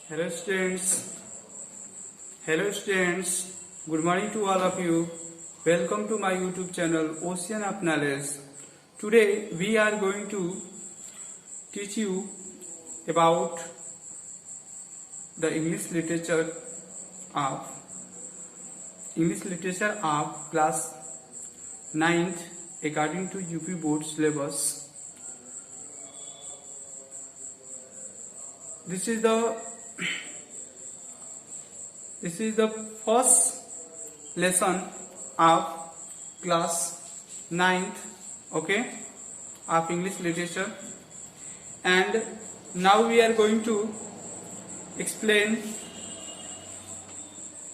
Hello students. Hello students. Good morning to all of you. Welcome to my YouTube channel Ocean of Knowledge. Today we are going to teach you about the English literature of class 9th according to UP board syllabus. This is the first lesson of class 9th, okay, of English literature, and now we are going to explain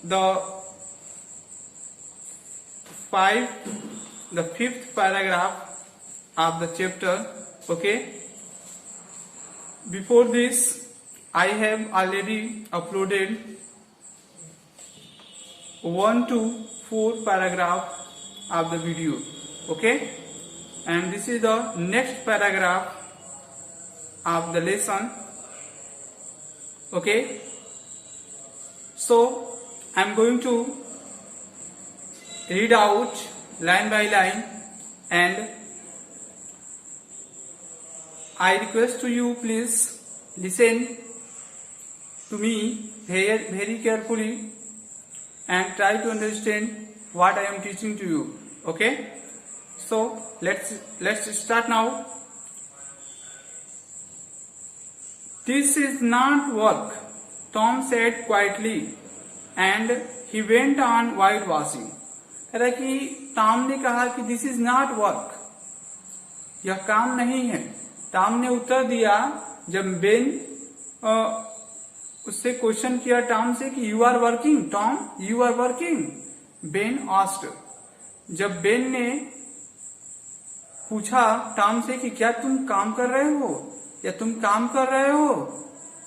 the fifth paragraph of the chapter, okay. Before this, I have already uploaded 1 to 4 paragraph of the video, okay, and this is the next paragraph of the lesson, okay. So I am going to read out line by line, and I request to you, please listen to me very carefully and try to understand what I am teaching to you, okay. So let's start now. This is not work, Tom said quietly, and he went on whitewashing. अरे कि Tom ने कहा कि this is not work, यह काम नहीं है. Tom ने उत्तर दिया जब बेन उससे क्वेश्चन किया टॉम से कि you are working Tom, you are working. Ben asked, जब बेन ने पूछा टॉम से कि क्या तुम काम कर रहे हो या तुम काम कर रहे हो,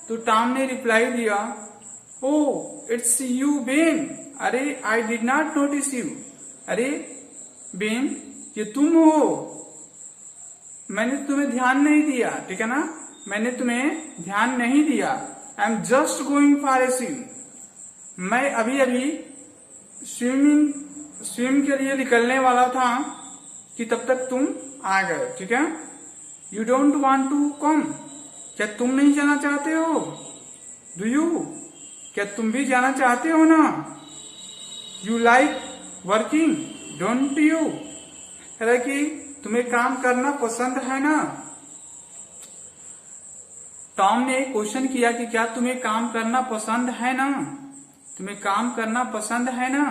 तो टॉम ने रिप्लाई दिया, ओ इट्स यू बेन. अरे I did not notice you. अरे बेन, ये तुम हो, मैंने तुम्हें ध्यान नहीं दिया, ठीक है ना, मैंने तुम्हें ध्यान नहीं दिया. I am just going for a swim. मैं अभी अभी स्विम के लिए निकलने वाला था कि तब तक तुम आ गए, ठीक है. You don't want to come. क्या तुम नहीं जाना चाहते हो? डू यू, क्या तुम भी जाना चाहते हो ना? You like working don't you. है कि तुम्हें काम करना पसंद है ना. टॉम ने क्वेश्चन किया कि क्या तुम्हें काम करना पसंद है ना, तुम्हें काम करना पसंद है ना.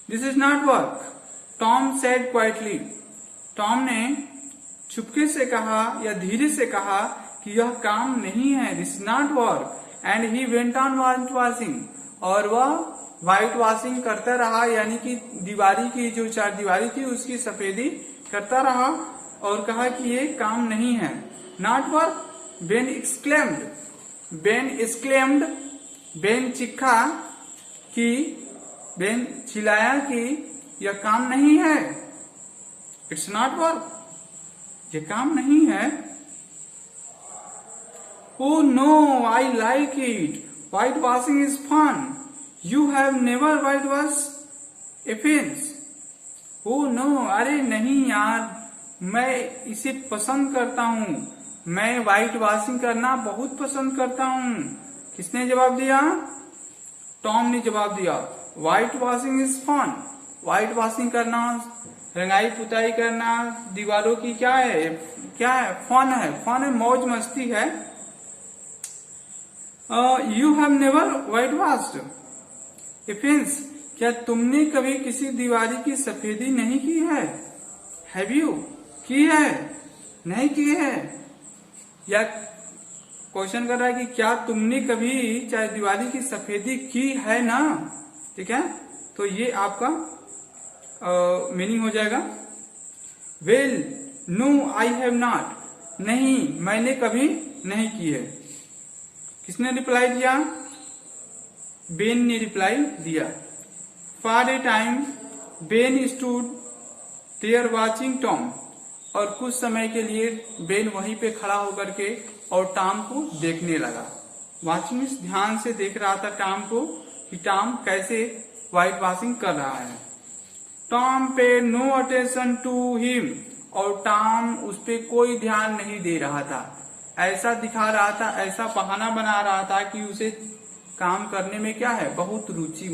This is not work, Tom said quietly. Tom ने चुपके से कहा या धीरे से कहा कि यह काम नहीं है, this is not work, and he went on white washing. और वह व्हाइट वॉशिंग करता रहा, यानी कि दीवारी की जो चार दीवारी थी उसकी सफेदी करता रहा और कहा कि ये काम नहीं है. Not work, Ben exclaimed. Ben exclaimed, Ben चिल्लाया कि, बेन चिल्लाया कि यह काम नहीं है. इट्स नॉट वर्क, ये काम नहीं है. Oh no, I like it, whitewashing is fun. You have never whitewash a fence. Oh no, अरे नहीं यार, मैं इसे पसंद करता हूं, मैं व्हाइट वॉशिंग करना बहुत पसंद करता हूं. किसने जवाब दिया? टॉम ने जवाब दिया. Whitewashing is fun. Whitewashing करना, रंगाई पुताई करना दीवारों की क्या है, क्या है? फन है. फन है, मौज मस्ती है. You have never white washed A fence. क्या तुमने कभी किसी दीवारी की सफेदी नहीं की है? हैव यू, की है, नहीं की है. या क्वेश्चन कर रहा है कि क्या तुमने कभी चाहे दीवारी की सफेदी की है ना, ठीक है. तो ये आपका मीनिंग हो जाएगा. Well no I have not. नहीं, मैंने कभी नहीं की है. किसने रिप्लाई दिया? बेन ने रिप्लाई दिया. For a time Ben stood there watching Tom. और कुछ समय के लिए बेन वहीं पे खड़ा होकर के और टॉम को देखने लगा. वॉचिंग मीन्स ध्यान से देख रहा था टॉम को कि टॉम कैसे व्हाइट वॉशिंग कर रहा है। टॉम पे नो अटेंशन टू हिम, और टॉम उस पे कोई ध्यान नहीं दे रहा था। ऐसा दिखा रहा था, ऐसा बहाना बना रहा था कि उसे काम करने में क्या है, बहुत रुचि,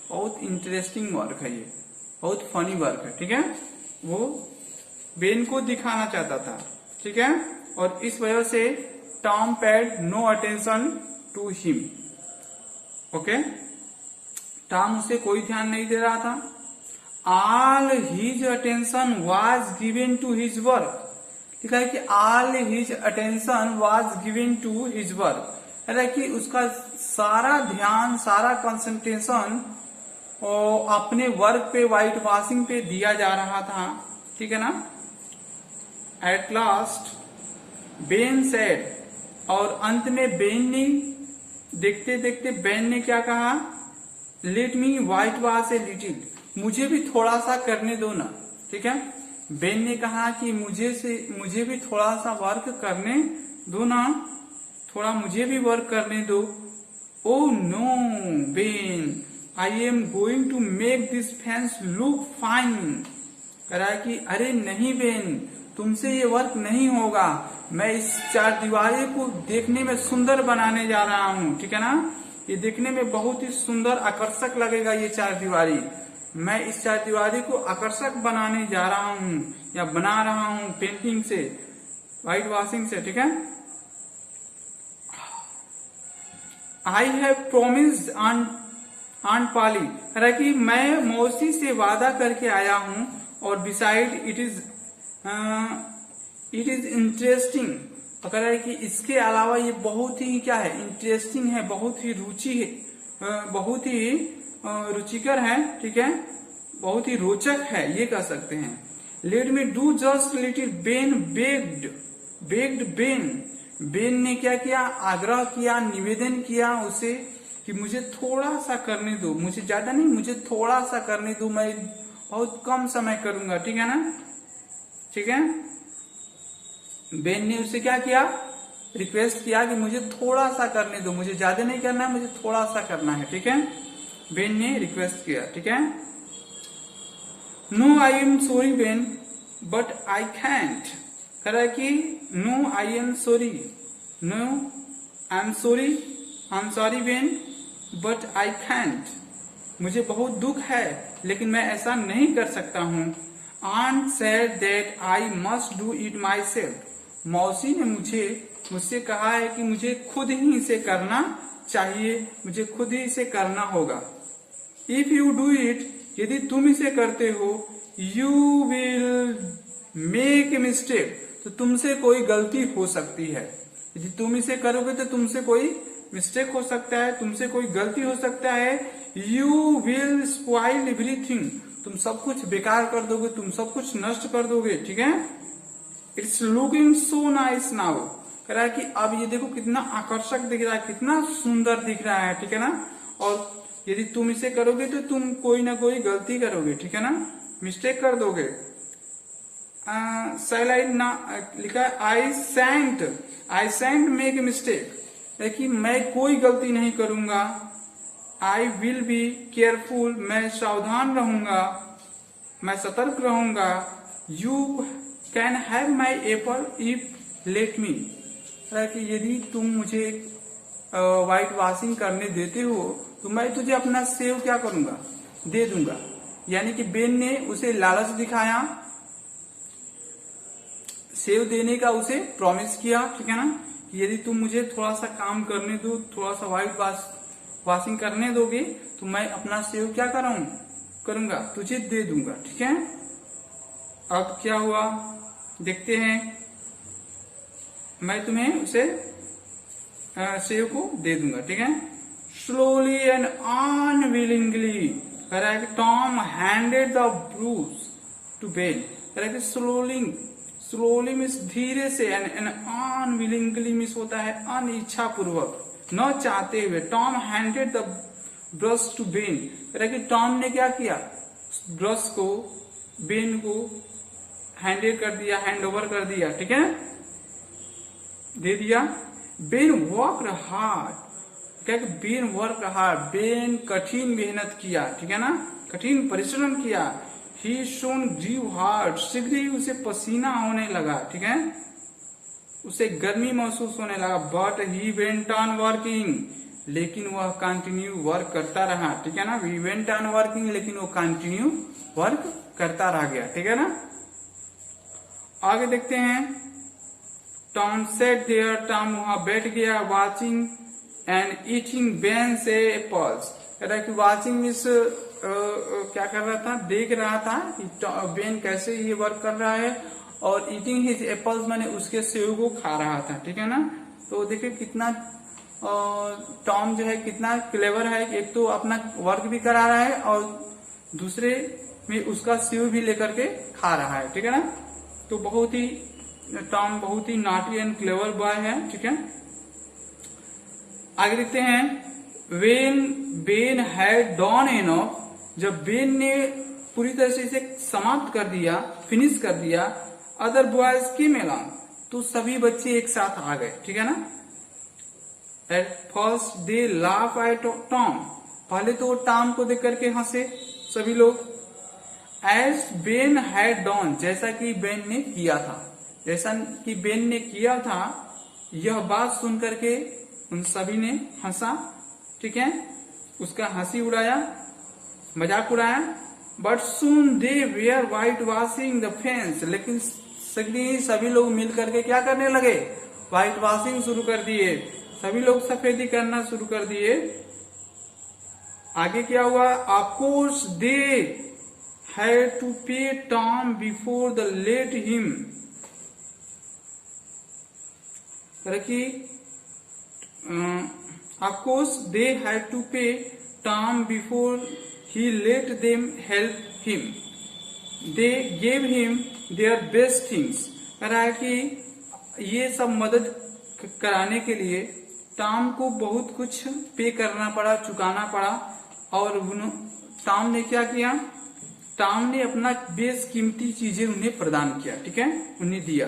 बहुत इंटरेस्टिंग वर्क है, ये बहुत फनी वर्क है। ठीक है, वो बेन को दिखाना चाहता था। ठीक है, और इस वजह से Tom paid no attention to him. Okay, Tom उसे कोई ध्यान नहीं दे रहा था। All his attention was given to his work. लिखा है कि all his attention was given to his work, है कि उसका सारा ध्यान, सारा कंसंट्रेशन अपने वर्क पे, व्हाइट वॉशिंग पे दिया जा रहा था। ठीक है ना। एट लास्ट बेन सेड, और अंत में बेन ने, देखते देखते बेन ने क्या कहा, let me white wash a little, मुझे भी थोड़ा सा करने दो ना। ठीक है, बेन ने कहा कि मुझे भी थोड़ा सा वर्क करने दो ना, थोड़ा मुझे भी वर्क करने दो। Oh no Ben, I am going to make this fence look fine. कह रहा है कि अरे नहीं बेन, तुमसे ये वर्क नहीं होगा, मैं इस चारदीवारी को देखने में सुंदर बनाने जा रहा हूँ। ठीक है ना, ये देखने में बहुत ही सुंदर, आकर्षक लगेगा ये चारदीवारी। मैं इस चारदीवारी को आकर्षक बनाने जा रहा हूँ, या बना रहा हूँ पेंटिंग से, व्हाइट वॉशिंग से। ठीक है, I have promised Aunt Polly, कह कि मैं मौसी से वादा करके आया हूँ, और बिसाइड इट इज इंटरेस्टिंग, कह रहा है कि इसके अलावा ये बहुत ही क्या है, इंटरेस्टिंग है, बहुत ही रुचि है, बहुत ही रुचिकर है। ठीक है, बहुत ही रोचक है, ये कह सकते हैं। Let me do just little, Ben bagged Ben ने क्या किया, आग्रह किया, निवेदन किया उसे कि मुझे थोड़ा सा करने दो, मुझे ज्यादा नहीं, मुझे थोड़ा सा करने दो, मैं बहुत कम समय करूंगा। ठीक है ना। ठीक है, बेन ने उससे क्या किया, रिक्वेस्ट किया कि मुझे थोड़ा सा करने दो, मुझे ज्यादा नहीं करना है, मुझे थोड़ा सा करना है। ठीक है, बेन ने रिक्वेस्ट किया। ठीक है, no I am sorry Ben but I can't, कह रहा है कि no I am sorry, no I am sorry Ben but I can't, मुझे बहुत दुख है लेकिन मैं ऐसा नहीं कर सकता हूँ। Aunt said that I must do it myself, मौसी ने मुझसे कहा है कि मुझे खुद ही इसे करना चाहिए, मुझे खुद ही इसे करना होगा। इफ यू डू इट, यदि तुम इसे करते हो, you will make a mistake, तो तुमसे कोई गलती हो सकती है। यदि तुम इसे करोगे तो तुमसे कोई मिस्टेक हो सकता है, तुमसे कोई गलती हो सकता है। यू विल स्पॉइल एवरीथिंग, तुम सब कुछ बेकार कर दोगे, तुम सब कुछ नष्ट कर दोगे। ठीक है, it's looking so nice now, कह रहा है कि अब ये देखो कितना आकर्षक दिख रहा है, कितना सुंदर दिख रहा है। ठीक है ना, और यदि तुम इसे करोगे तो तुम कोई ना कोई गलती करोगे। ठीक है ना, मिस्टेक कर दोगे। लिखा है I sent make a mistake, कि मैं कोई गलती नहीं करूंगा। आई विल बी केयरफुल, मैं सावधान रहूंगा, मैं सतर्क रहूंगा। You can have my Apple if let me, कि यदि तुम मुझे व्हाइट वॉशिंग करने देते हो तो मैं तुझे अपना सेव क्या करूंगा, दे दूंगा। यानी कि बेन ने उसे लालच दिखाया, सेव देने का उसे प्रॉमिस किया। ठीक है ना, कि यदि तुम मुझे थोड़ा सा काम करने दो, थोड़ा सा व्हाइट वॉशिंग करने दोगे तो मैं अपना सेव क्या करूंगा, तुझे दे दूंगा। ठीक है, अब क्या हुआ देखते हैं। मैं तुम्हें उसे सेव को दे दूंगा। ठीक है, स्लोली एंड अनविलिंगली, कह रहा है कि Tom handed the brush to Ben, कह रहा है कि स्लोली मीन्स धीरे से, एंड अनविलिंगली मीन्स होता है अनिच्छा पूर्वक, न चाहते हुए। Tom handed the brush to Ben, कह रहा है कि टॉम ने क्या किया, ब्रश को बेन को हैंड ओवर कर दिया। ठीक है, दे दिया। बेन वर्क हार्ड, क्या बेन वर्क हार्ड, बेन कठिन मेहनत किया, ठीक है ना, कठिन परिश्रम किया। ही शोन ग्रीव हार्ड, शीघ्र ही उसे पसीना होने लगा, ठीक है, उसे गर्मी महसूस होने लगा। But he went on working, लेकिन वह कंटिन्यू वर्क करता रहा, ठीक है ना, ही वेंट ऑन वर्किंग, लेकिन वो कंटिन्यू वर्क करता रह गया, ठीक है ना। आगे देखते हैं, टॉम सेट देयर, टॉम वहां बैठ गया, वाचिंग एंड ईटिंग बेन से एप्पल्स, कह रहा है कि वाचिंग मीन्स क्या कर रहा था, देख रहा था कि बेन कैसे ये वर्क कर रहा है, और ईटिंग हिज एप्पल्स मैंने उसके सेव को खा रहा था, ठीक है ना। तो देखिए कितना टॉम जो है कितना क्लेवर है, एक तो अपना वर्क भी करा रहा है और दूसरे में उसका सेव भी लेकर के खा रहा है, ठीक है ना। तो बहुत ही टॉम बहुत ही नॉटी एंड क्लेवर बॉय है, ठीक है। आगे देखते हैं, when Ben had done enough, जब बेन ने पूरी तरह से इसे समाप्त कर दिया, फिनिश कर दिया, अदर बॉयज केम अलोंग, तो सभी बच्चे एक साथ आ गए, ठीक है ना। At first they laugh at Tom, पहले तो टॉम को देख करके हंसे सभी लोग। एज बेन हैड डॉन, जैसा कि बेन ने किया था, जैसा कि बेन ने किया था, यह बात सुन करके उन सभी ने हंसा, ठीक है, उसका हंसी उड़ाया, मजाक उड़ाया। But soon they wear white washing the fence, लेकिन सभी लोग मिल करके क्या करने लगे, व्हाइट वॉशिंग शुरू कर दिए, सभी लोग सफेदी करना शुरू कर दिए। आगे क्या हुआ, of course they had to pay Tom before the let him, of course they had to pay Tom before he let them help him, they gave him their best things, कह रहा है कि ये सब मदद कराने के लिए टॉम को बहुत कुछ पे करना पड़ा, चुकाना पड़ा, और टॉम ने क्या किया, टॉम ने अपना बेशकीमती चीजें उन्हें प्रदान किया, ठीक है, उन्हें दिया।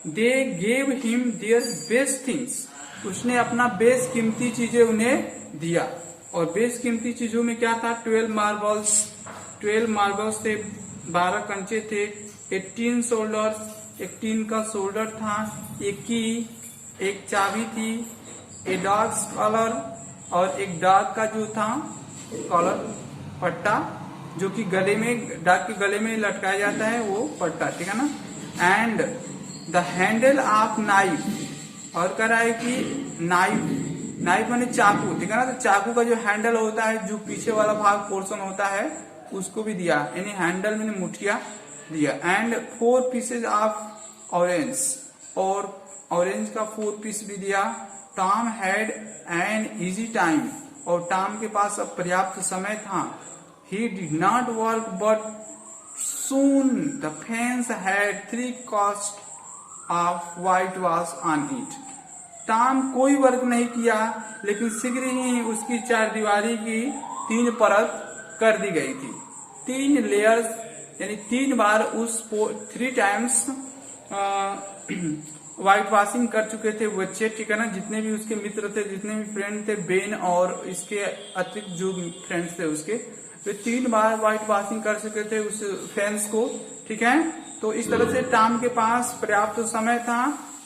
दे gave him their best things, उसने अपना बेशकीमती चीजें उन्हें दिया, और बेशकीमती चीजों में क्या था, 12 मार्बल्स, 12 मार्बल्स थे, 12 कंचे थे, 18 शोल्डर्स, एक टीन का शोल्डर था, एक की, एक चाबी थी, ए डॉग्स कॉलर, और एक डॉग का जो था कॉलर, पट्टा, जो कि गले में, डॉग के गले में लटकाया जाता है वो पट्टा, ठीक है ना। And the handle of knife, और कह रहा है कि नाइफ माने चाकू, ठीक है ना, तो चाकू का जो हैंडल होता है, जो पीछे वाला भाग पोर्शन होता है, उसको भी दिया, यानी हैंडल में मुठिया दिया। एंड 4 पीसेज ऑफ ऑरेंज, और ऑरेंज का 4 पीस भी दिया। Tom had an easy time, और टॉम के पास अब पर्याप्त समय था। He did not work but soon the fence had 3 cost of white wash on it, Tom कोई वर्क नहीं किया, लेकिन शीघ्र ही उसकी 4 दीवारी की 3 परत कर दी गई थी, 3 लेयर्स, यानी 3 बार उस 3 टाइम्स व्हाइट वॉशिंग कर चुके थे बच्चे, ठीक है ना, जितने भी उसके मित्र थे, जितने भी फ्रेंड थे, बेन और इसके अतिरिक्त जो फ्रेंड्स थे उसके, वे 3 बार व्हाइट वॉशिंग कर चुके थे उस फेंस को, ठीक है। तो इस तरह से टॉम के पास पर्याप्त समय था,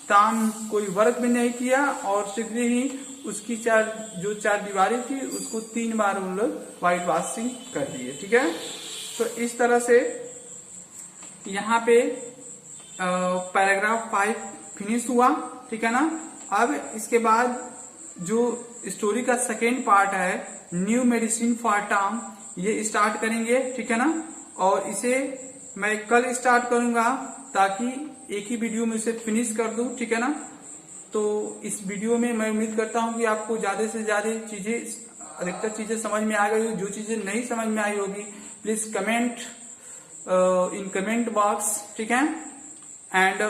टॉम कोई वर्क भी नहीं किया, और शीघ्र ही उसकी 4 दीवारी थी उसको 3 बार उन लोग व्हाइट वॉशिंग कर दिए, ठीक है। तो इस तरह से यहाँ पे पैराग्राफ 5 फिनिश हुआ, ठीक है ना। अब इसके बाद जो स्टोरी का सेकेंड पार्ट है, न्यू मेडिसिन फॉर टॉम, ये स्टार्ट करेंगे, ठीक है ना, और इसे मैं कल स्टार्ट करूंगा ताकि एक ही वीडियो में इसे फिनिश कर दूं, ठीक है ना। तो इस वीडियो में मैं उम्मीद करता हूं कि आपको ज्यादा से ज्यादा चीजें, अधिकतर चीजें समझ में आ गई होगी। जो चीजें नहीं समझ में आई होगी please comment in comment box, ठीक है। And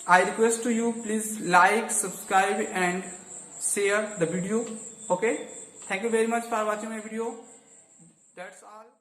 I request to you, please like, subscribe and share the video, okay. Thank you very much for watching my video. That's all.